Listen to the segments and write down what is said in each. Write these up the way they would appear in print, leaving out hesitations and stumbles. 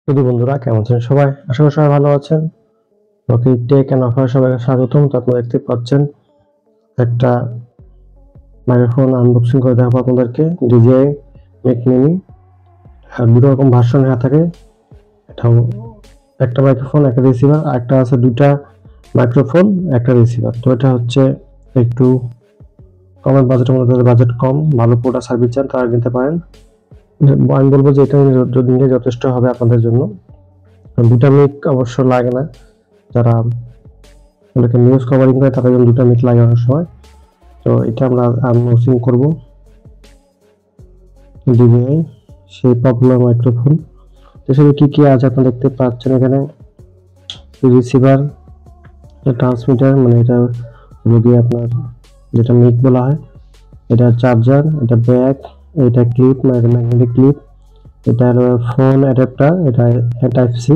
শুধু বন্ধুরা কেমন আছেন সবাই? আশা করি সবাই ভালো আছেন। ওকে টেক এন্ড অফার সবাইকে স্বাগতম। তো আপনারা দেখতে পাচ্ছেন একটা মাইক্রোফোন আনবক্সিং করে দেখাবো আপনাদেরকে। DJI Mic Mini আর দুটো রকম ভার্সন থাকে। এটাও একটা মাইক্রোফোন একটা রিসিভার, আর একটা আছে দুটা মাইক্রোফোন একটা রিসিভার। তো এটা হচ্ছে একটু কমের বাজেটের মধ্যে, বাজেট কম, ভালো প্রোডাক্ট সার্ভিস চান তারা নিতে পারেন। আমি বলবো যে এটা নিলে যথেষ্ট হবে আপনাদের জন্য। দুটা মিক অবশ্য লাগে না, যারা এটাকে নিউজ কভারিং করে তাদের জন্য দুটা মিক লাগে অনেক সময়। তো এটা আমরা আনবক্সিং করব। DJI সেই পপুলার মাইক্রোফোন। এসবে কি কি আছে আপনারা দেখতে পাচ্ছেন এখানে। রিসিভার, ট্রান্সমিটার, মানে এটা হলো গিয়ে আপনার যেটা মিক বলা হয়, এটা চার্জার, এটা ব্যাক, এটা ক্লিপ, ম্যাগনেটিক ক্লিপ, এটা হলো ফোন অ্যাডাপ্টার, এটা টাইপ সি।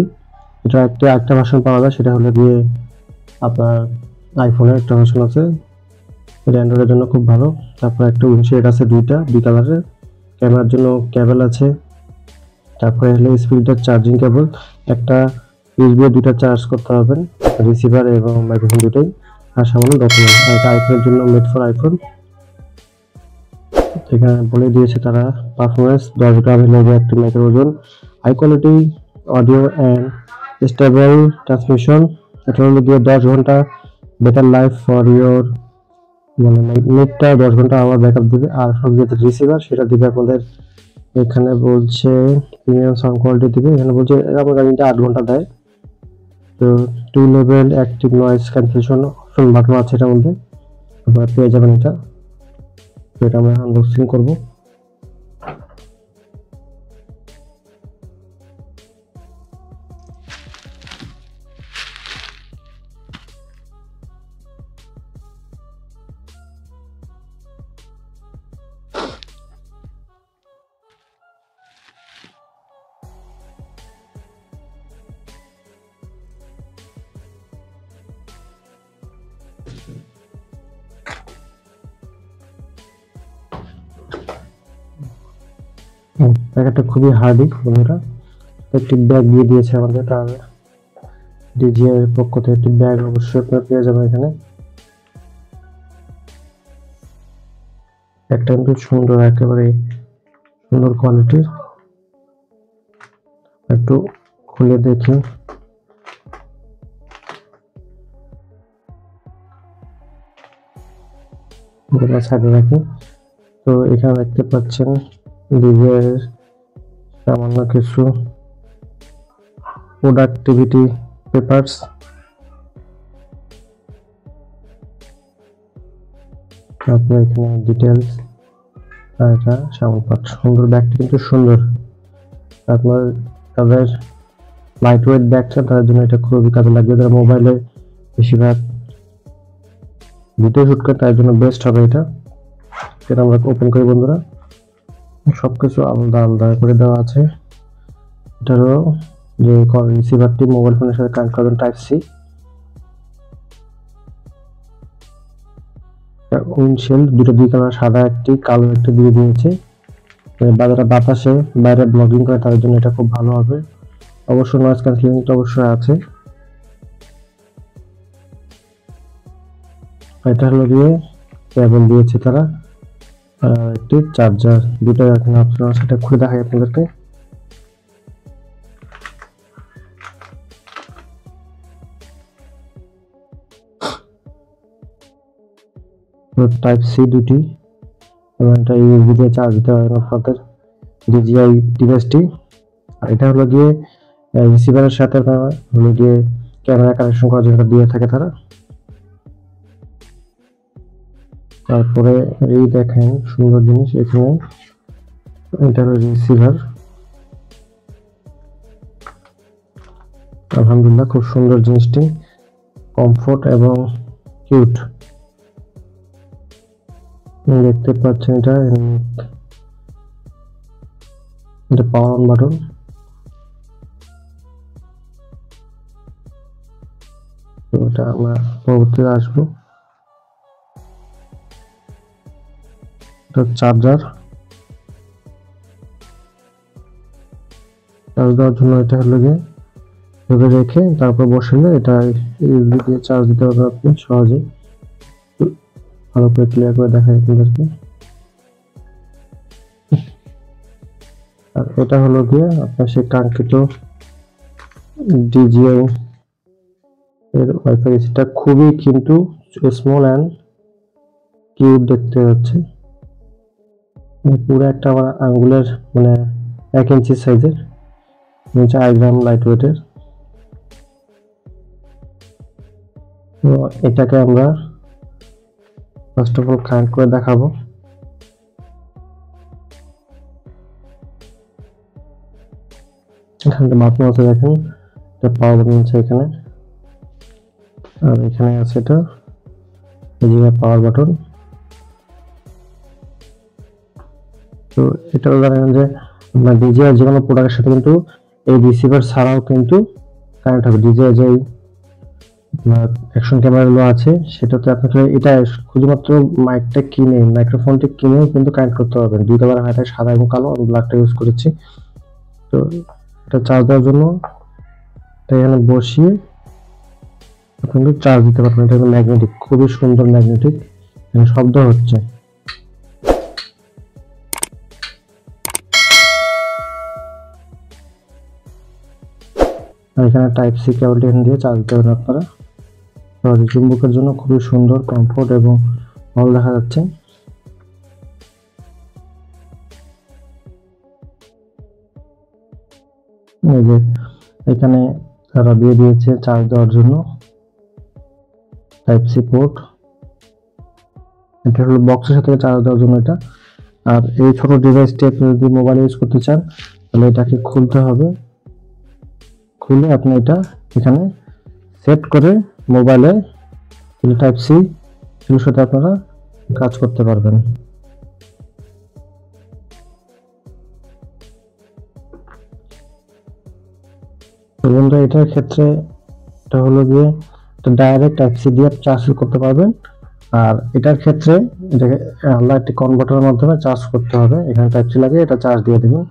এটা একটা ভার্সন পাওয়া যায়, সেটা হলো গিয়ে আপনার আইফোনের একটা ভার্সন আছে, এটা অ্যান্ড্রয়েডের জন্য খুব ভালো। তারপর একটা উইন্ডশিল্ড আছে দুই কালারের। ক্যামেরার জন্য কেবল আছে। তারপরে হলো স্পিকার চার্জিং কেবল, একটা ইউএসবি দুটো চার্জ করতে হবে, রিসিভার এবং মাইক্রোফোন দুটোই। আর সামান্য ডকুমেন্ট, আর এটা আইফোনের জন্য মেড ফর আইফোন। এখানে বলে দিয়েছে তারা পারফরমেন্স 10 গ্রাম হলো একটা মাইক্রো ওজন, high quality audio and stable transmission. এটা হলো গিয়ে 10 ঘন্টা বেটার লাইফ ফর ইয়োর, মানে নেটটা 10 ঘন্টা আবার ব্যাকআপ দিবে। আর যেটা রিসিভার সেটা দিবে আপনাদের, এখানে বলছে প্রিমিয়াম সাউন্ড কোয়ালিটি দিবে। এখানে বলছে আমার গাড়িটা 8 ঘন্টা দেয়। তো 2 level active noise cancellation option button আছে এটার মধ্যে, আপনারা পেয়ে যাবেন এটা। তো এটা আমরা আনবক্সিং করব। প্যাকেটটা খুবই হার্ডি বন্ধুরা। একটি ব্যাগ দিয়ে দিয়েছে আমাদের, তার DJI এর পক্ষ থেকে একটি ব্যাগ অবশ্যই আপনারা পেয়ে যাবেন এখানে। একটা কিন্তু সুন্দর, একেবারে সুন্দর কোয়ালিটির। একটু খুলে দেখি। সাইডে রাখি। তো এখানে দেখতে পাচ্ছেন DJI এর সামান্য কিছু প্রোডাক্টিভিটি পেপারস। তারপরে এখানে ডিটেলস, আর এটা সামনে সুন্দর, ব্যাগটা কিন্তু সুন্দর। আপনার তাদের লাইট ওয়েট ব্যাগটা, তাদের জন্য এটা খুবই কাজে লাগবে। যারা মোবাইলে বেশিরভাগ ভিডিও শুট করে তার জন্য বেস্ট হবে এটা। সেটা আমরা ওপেন করি বন্ধুরা। সবকিছু আলাদা আলাদা করে দেওয়া আছে। এটারও যে রিসিভারটি মোবাইল ফোনের সাথে কানেক্ট করবেন টাইপ সি। উইন্ডশিল্ড দুই কালার, সাদা একটি, কালো একটি দিয়ে দিয়েছে। যারা বাতাসে বাইরে ব্লগিং করে তাদের জন্য এটা খুব ভালো হবে। অবশ্য নয়েজ ক্যান্সেলিং তো অবশ্যই আছে। এটা হলো গিয়ে কেবল দিয়েছে তারা, একটি চার্জার, দুটো এখানে অপশন আছে। সেটা খুলে দেখাই আপনাদেরকে। টাইপ সি দুটি, এবং এটা ইউএসবি দিয়ে চার্জ দিতে হবে আপনাদের DJI ডিভাইসটি। আর এটা হলো গিয়ে রিসিভারের সাথে হলো গিয়ে ক্যামেরা কানেকশন করার জন্য দিয়ে থাকে তারা। তারপরে এই দেখেন সুন্দর জিনিস এখানে, এটা হলো রিসিভার। আলহামদুলিল্লাহ খুব সুন্দর জিনিসটি, কমফোর্ট এবং কিউট। দেখতে পাচ্ছেন এটা পাওয়ার অন বাটন। তো এটা আমরা পরবর্তীতে আসবো। এটা চার্জার, চার্জ দেওয়ার জন্য এটা হলো গিয়ে এভাবে রেখে তারপর বসালে এটা ইউএসবি দিয়ে চার্জ দিতে পারবেন আপনি সহজে। ভালো করে ক্লিয়ার করে দেখাই আপনাদেরকে। আর এটা হলো গিয়ে আপনার সেই কাঙ্ক্ষিত ডিজিআই এর ওয়াইফাই। সেটা খুবই কিন্তু স্মল অ্যান্ড কিউট দেখতে হচ্ছে, পুরো একটা আমার আঙ্গুলের মানে 1 ইঞ্চি সাইজের, 4 গ্রাম লাইট ওয়েটের। তো এটাকে আমরা ফার্স্ট অফ অল কানেক্ট করে দেখাবো। এখানে বাটন আছে দেখেন, এটা পাওয়ার বাটন আছে এখানে, আর এখানে আছে এটা এই যে পাওয়ার বাটন। তো এটাও জানেন যে আপনার ডিজিআই যে কোনো প্রোডাক্টের সাথে কিন্তু এই রিসিভার ছাড়াও কিন্তু কানেক্ট হবে। ডিজিআই যে আপনার অ্যাকশন ক্যামেরাগুলো আছে সেটাতে আপনাকে এটা শুধুমাত্র মাইকটা কিনে মাইক্রোফোনটি কিনেও কিন্তু কানেক্ট করতে পারবেন। দুই কালার হয়, সাদা এবং কালো, আমি ব্ল্যাকটা ইউজ করেছি। তো এটা চার্জ দেওয়ার জন্য এটা এখানে বসিয়ে আপনি কিন্তু চার্জ দিতে পারবেন। এটা ম্যাগনেটিক, খুবই সুন্দর ম্যাগনেটিক, এখানে শব্দ হচ্ছে। আর এখানে টাইপ সি কেবল এখানে দিয়ে চার্জ দিতে পারেন আপনারা। চুম্বকের জন্য খুবই সুন্দর, কমফোর্ট এবং ভালো দেখা যাচ্ছে। এই যে এখানে তারা দিয়ে দিয়েছে চার্জ দেওয়ার জন্য টাইপ সি পোর্ট। এটা হলো বক্সের সাথে চার্জ দেওয়ার জন্য এটা। আর এই ছোট ডিভাইসটি আপনি যদি মোবাইল ইউজ করতে চান তাহলে এটাকে খুলতে হবে। খুলে আপনি এটা এখানে সেট করে মোবাইলে টাইপ সি এর সাথে আপনারা কাজ করতে পারবেন। বন্ধুরা এটার ক্ষেত্রে এটা হলো গিয়ে ডাইরেক্ট টাইপ সি দিয়ে চার্জ করতে পারবেন। আর এটার ক্ষেত্রে এটাকে আলাদা একটি কনভার্টারের মাধ্যমে চার্জ করতে হবে। এখানে টাইপ সি লাগে, এটা চার্জ দিয়ে দেবেন।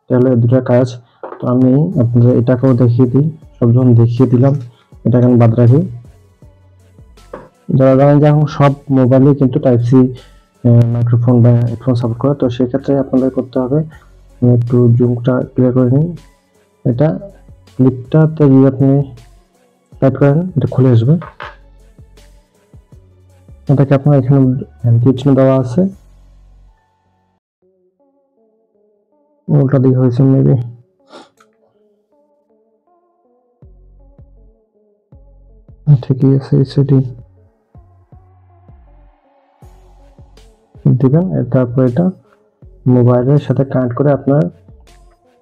এটা হলো দুটো কাজ। তো আমি আপনাদের এটাকেও দেখিয়ে দিই। সব যখন দেখিয়ে দিলাম এটাকে আমি বাদ রাখি। যারা জানেন যে এখন সব মোবাইলে কিন্তু টাইপ সি মাইক্রোফোন বা হেডফোন সাপোর্ট করে, তো সেক্ষেত্রে আপনাদের করতে হবে, আমি একটু জুমটা ক্লিয়ার করে নিই। এটা ক্লিপটাতে গিয়ে আপনি টাইপ করেন, এটা খুলে আসবে। এটাকে আপনার এখানে চিহ্ন দেওয়া আছে, উল্টা দিকে হয়েছে মেবি। ঠিকই আছে, সেটি দিবেন। তারপর এটা মোবাইলের সাথে কানেক্ট করে আপনার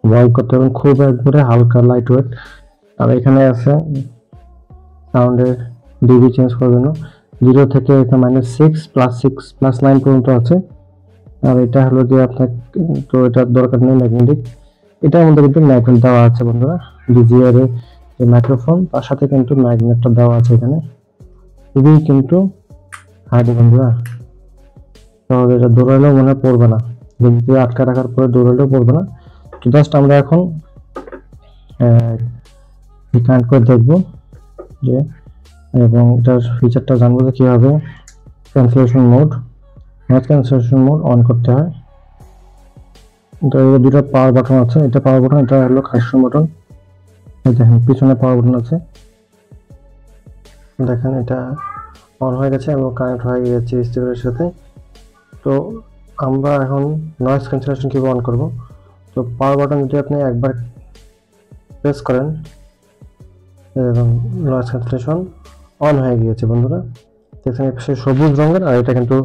ভয়েস করতে পারবেন, খুব একবারে হালকা লাইট ওয়েট। আর এখানে আছে সাউন্ডের ডিবি চেঞ্জ করবেন 0 থেকে -6 +6 +9 পর্যন্ত আছে। আর এটা হলো যে আপনার, তো এটার দরকার নেই ম্যাগনেটিক। এটার মধ্যে কিন্তু ম্যাগনেট দেওয়া আছে বন্ধুরা, ডিজিআর এর যে মাইক্রোফোন তার সাথে কিন্তু ম্যাগনেটটা দেওয়া আছে এখানে। খুবই কিন্তু হার্ডি বন্ধুরা, তাহলে এটা দৌড়ালেও মনে পড়বে না, যদি আটকা রাখার পরে দৌড়ালেও পড়বে না। তো জাস্ট আমরা এখন কানেক্ট করে দেখবো যে, এবং এটার ফিচারটা জানবো যে কীভাবে cancellation mode, noise cancellation mode on করতে হয়। তো এই দুটো পাওয়ার বাটন আছে, এটা পাওয়ার বাটন, এটা হলো কানেকশন বাটন। এই দেখেন পিছনে পাওয়ার বাটন আছে, দেখেন এটা অন হয়ে গেছে এবং কানেক্ট হয়ে গেছে স্পিকারের সাথে। তো আমরা এখন নয়েজ ক্যান্সেলেশন কীভাবে অন করব। তো পাওয়ার বাটন যদি আপনি একবার প্রেস করেন এবং নয়েজ ক্যান্সেলেশন অন হয়ে গিয়েছে বন্ধুরা, দেখছেন সে সবুজ রঙের। আর এটা কিন্তু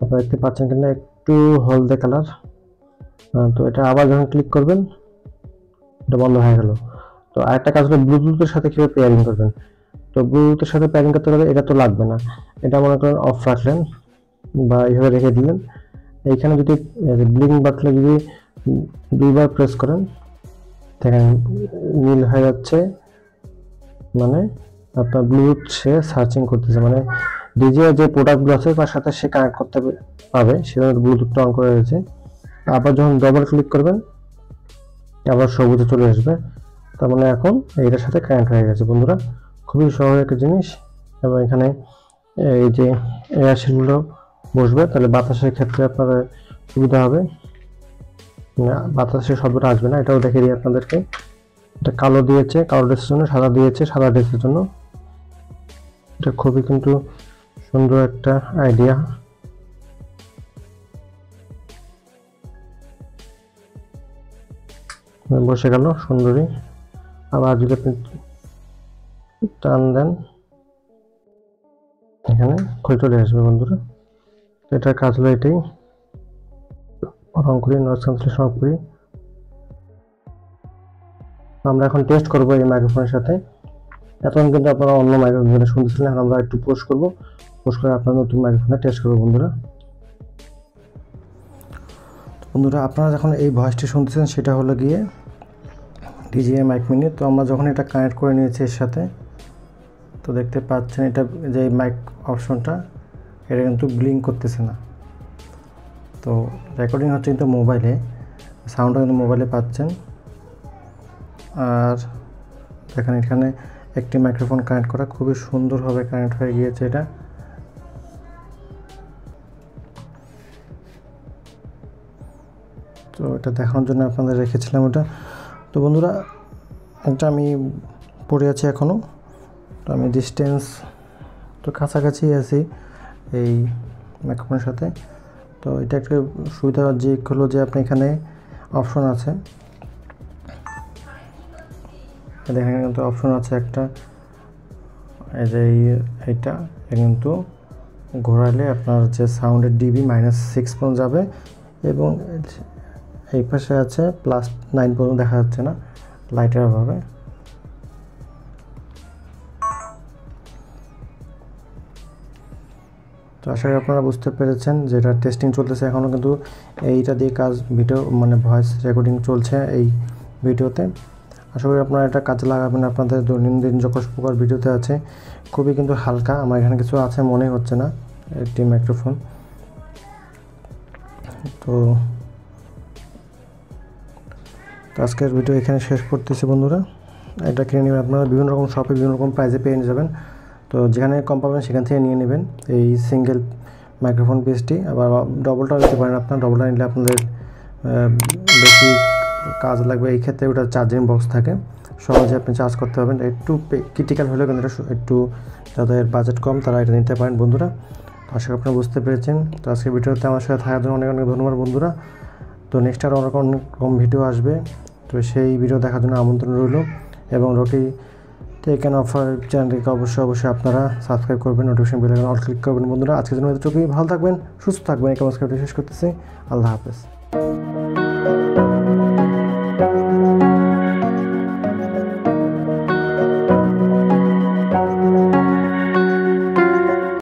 আপনারা দেখতে পাচ্ছেন কিনা একটু হলদে কালার। তো এটা আবার যখন ক্লিক করবেন এটা বন্ধ হয়ে গেল। তো আরেকটা কাজ হলো ব্লুটুথের সাথে কীভাবে পেয়ারিং করবেন। তো ব্লুটুথের সাথে পেয়ারিং করতে গেলে এটা তো লাগবে না, এটা মনে করেন অফ রাখলেন বা এইভাবে রেখে দিলেন। এইখানে যদি ব্লিঙ্ক বাটনে যদি 2বার প্রেস করেন দেখেন নীল হয়ে যাচ্ছে, মানে আপনার ব্লুটুথ সে সার্চিং করতেছে, মানে ডিজিআই যে প্রোডাক্টগুলো আছে তার সাথে সে কানেক্ট করতে পাবে, সেজন্য ব্লুটুথটা অন করে রয়েছে। আবার যখন ডবল ক্লিক করবেন আবার সবুজে চলে আসবে। তার মানে এখন এইটার সাথে কানেক্ট হয়ে গেছে বন্ধুরা। খুবই সহজ একটা জিনিস। এবং এখানে এই যে এয়ারশেলগুলো বসবে, তাহলে বাতাসের ক্ষেত্রে আপনার সুবিধা হবে, বাতাসের শব্দটা আসবে না। এটাও দেখে দিই আপনাদেরকে। এটা কালো দিয়েছে কালো ড্রেসের জন্য, সাদা দিয়েছে সাদা ড্রেসের জন্য। এটা খুবই কিন্তু সুন্দর একটা আইডিয়া। বসে গেল সুন্দরী। আবার যদি আপনি টান দেন এখানে খুলে চলে আসবে বন্ধুরা। এটার কাজ হলো এটাই। রং করি, নয়েজ ক্যান্সেলেশন অফ করি। আমরা এখন টেস্ট করব এই মাইক্রোফোনের সাথে। এখন কিন্তু আপনারা অন্য মাইক্রোফোনে শুনতেছিলেন, এখন আমরা একটু পোস্ট করব, পোস্ট করে আপনারা নতুন মাইক্রোফোনে টেস্ট করবো বন্ধুরা। বন্ধুরা আপনারা যখন এই ভয়েসটি শুনতেছেন সেটা হলো গিয়ে DJI মাইক মিনি। তো আমরা যখন এটা কানেক্ট করে নিয়েছি এর সাথে, তো দেখতে পাচ্ছেন এটা যে মাইক অপশনটা, এটা কিন্তু ব্লিঙ্ক করতেছে না। তো রেকর্ডিং হচ্ছে কিন্তু মোবাইলে, সাউন্ডটা কিন্তু মোবাইলে পাচ্ছেন। আর দেখেন এখানে একটি মাইক্রোফোন কানেক্ট করা, খুবই সুন্দরভাবে কানেক্ট হয়ে গিয়েছে এটা। তো এটা দেখানোর জন্য আপনাদের রেখেছিলাম ওটা। তো বন্ধুরা এটা আমি পড়ে আছি এখনও, তো আমি ডিস্টেন্স তো কাছাকাছি আছি এই মাইক্রোফোনের সাথে। তো এটা একটা সুবিধা যে হলো যে আপনি এখানে অপশন আছে, দেখেন কিন্তু অপশন আছে একটা, এই যে এইটা কিন্তু ঘোরালে আপনার যে সাউন্ডের ডিবি -6 পর্যন্ত যাবে, এবং এই পাশে আছে +9 পর্যন্ত, দেখা যাচ্ছে না লাইটের অভাবে। তো আশা করি আপনারা বুঝতে পেরেছেন যে এটা টেস্টিং চলতেছে এখনও, কিন্তু এইটা দিয়ে কাজ ভিডিও মানে ভয়েস রেকর্ডিং চলছে এই ভিডিওতে। আশা করি আপনারা এটা কাজে লাগাবেন আপনাদের দৈনন্দিন যখন প্রকার ভিডিওতে আছে। খুবই কিন্তু হালকা, আমার এখানে কিছু আছে মনে হচ্ছে না, একটি মাইক্রোফোন। তো আজকের ভিডিও এখানে শেষ করতেছি বন্ধুরা। এটা কিনে নেবেন আপনারা বিভিন্ন রকম শপে বিভিন্ন রকম প্রাইসে পেয়ে যাবেন। তো যেখানে কম পাবেন সেখান থেকে নিয়ে নেবেন এই সিঙ্গেল মাইক্রোফোন পিসটি। আবার ডবলটাও নিতে পারেন আপনার, ডবলটা নিলে আপনাদের বেশি কাজ লাগবে। এই ক্ষেত্রে ওটা চার্জিং বক্স থাকে, সহজে আপনি চার্জ করতে পারবেন। একটু ক্রিটিক্যাল হলেও কিন্তু এটা একটু, যাদের বাজেট কম তারা এটা নিতে পারেন বন্ধুরা। আশা করি আপনারা বুঝতে পেরেছেন। তো আজকের ভিডিওতে আমার সাথে থাকার জন্য অনেক অনেক ধন্যবাদ বন্ধুরা। তো নেক্সট আরও অনেক অনেক রকম ভিডিও আসবে, তো সেই ভিডিও দেখার জন্য আমন্ত্রণ রইল। এবং রকি টেক অ্যান্ড অফার চ্যানেলটিকে অবশ্যই আপনারা সাবস্ক্রাইব করবেন, notification bell icon all click করবেন বন্ধুরা। আজকের জন্য এতটুকুই, ভালো থাকবেন, সুস্থ থাকবেন, এই কাজ শেষ করতেছি। আল্লাহ হাফেজ।